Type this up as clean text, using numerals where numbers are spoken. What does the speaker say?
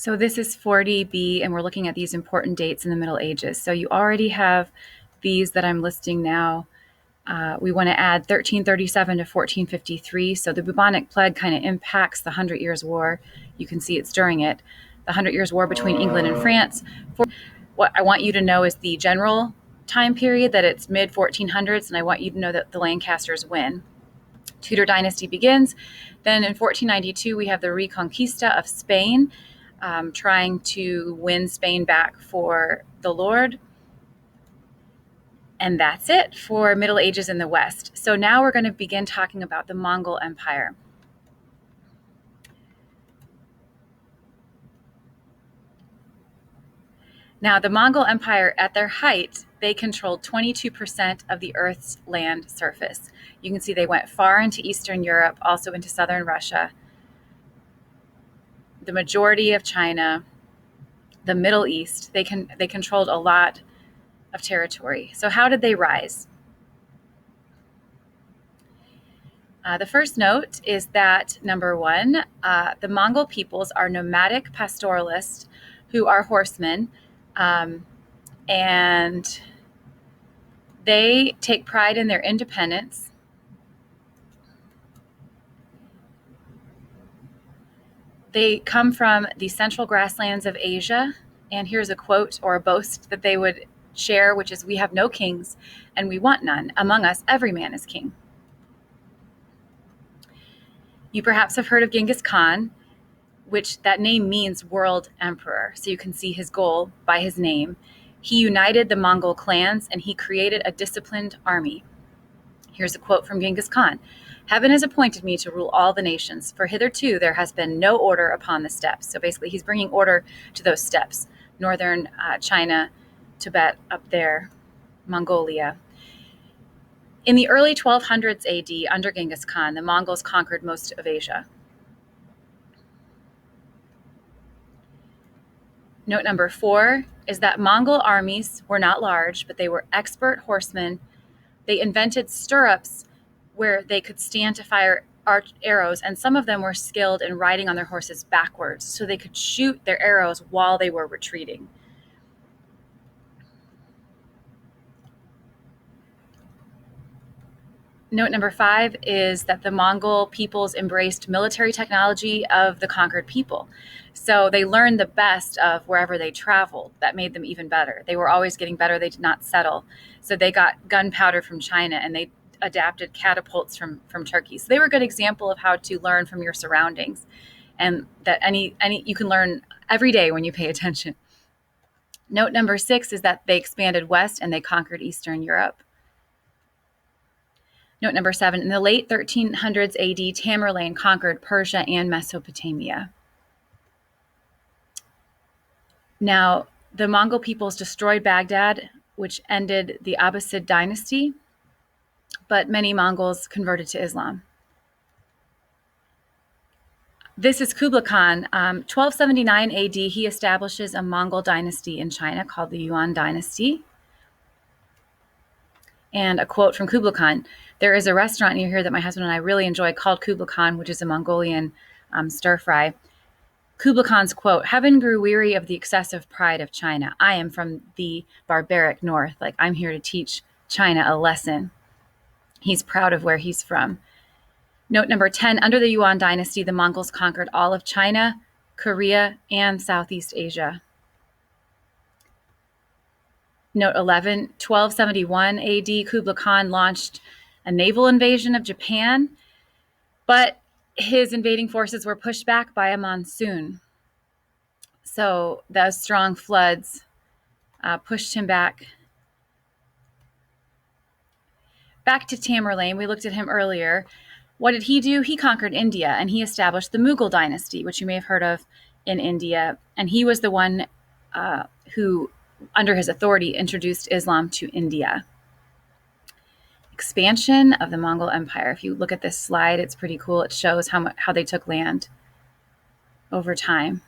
So this is 40B, and we're looking at these important dates in the Middle Ages. So you already have these that I'm listing now. We want to add 1337 to 1453. So the bubonic plague kind of impacts the Hundred Years' War. You can see it's during it. The Hundred Years' War between England and France. What I want you to know is the general time period, that it's mid-1400s, and I want you to know that the Lancasters win. Tudor dynasty begins. Then in 1492, we have the Reconquista of Spain, trying to win Spain back for the Lord. And that's it for Middle Ages in the West. So now we're going to begin talking about the Mongol Empire. Now, the Mongol Empire, at their height, they controlled 22% of the Earth's land surface. You can see they went far into Eastern Europe, also into southern Russia, the majority of China, the Middle East. They controlled a lot of territory. So how did they rise? The first note is that, number one, the Mongol peoples are nomadic pastoralists who are horsemen, and they take pride in their independence. They come from the central grasslands of Asia, and here's a quote or a boast that they would share, which is, "We have no kings, and we want none. Among us, every man is king." You perhaps have heard of Genghis Khan, which that name means world emperor. So you can see his goal by his name. He united the Mongol clans, and he created a disciplined army. Here's a quote from Genghis Khan. "Heaven has appointed me to rule all the nations, for hitherto there has been no order upon the steppes." So basically he's bringing order to those steppes, northern China, Tibet up there, Mongolia. In the early 1200s AD, under Genghis Khan, the Mongols conquered most of Asia. Note number 4 is that Mongol armies were not large, but they were expert horsemen. They invented stirrups where they could stand to fire arrows, and some of them were skilled in riding on their horses backwards, so they could shoot their arrows while they were retreating. Note number 5 is that the Mongol peoples embraced military technology of the conquered people. So they learned the best of wherever they traveled. That made them even better. They were always getting better. They did not settle. So they got gunpowder from China, and they adapted catapults from Turkey. So they were a good example of how to learn from your surroundings, and that any you can learn every day when you pay attention. Note number 6 is that they expanded west and they conquered Eastern Europe. Note number 7, in the late 1300s AD, Tamerlane conquered Persia and Mesopotamia. Now, the Mongol peoples destroyed Baghdad, which ended the Abbasid dynasty, but many Mongols converted to Islam. This is Kublai Khan. 1279 AD, he establishes a Mongol dynasty in China called the Yuan dynasty. And a quote from Kublai Khan: "There is a restaurant near here that my husband and I really enjoy called Kublai Khan, which is a Mongolian stir fry." Kublai Khan's quote: "Heaven grew weary of the excessive pride of China. I am from the barbaric north. Like, I'm here to teach China a lesson." He's proud of where he's from. Note number 10, under the Yuan dynasty, the Mongols conquered all of China, Korea, and Southeast Asia. Note 11, 1271 AD, Kublai Khan launched a naval invasion of Japan, but his invading forces were pushed back by a monsoon. So those strong floods pushed him back. Back to Tamerlane, we looked at him earlier. What did he do? He conquered India, and he established the Mughal dynasty, which you may have heard of in India. And he was the one who, under his authority, introduced Islam to India. Expansion of the Mongol Empire. If you look at this slide, it's pretty cool. It shows how they took land over time.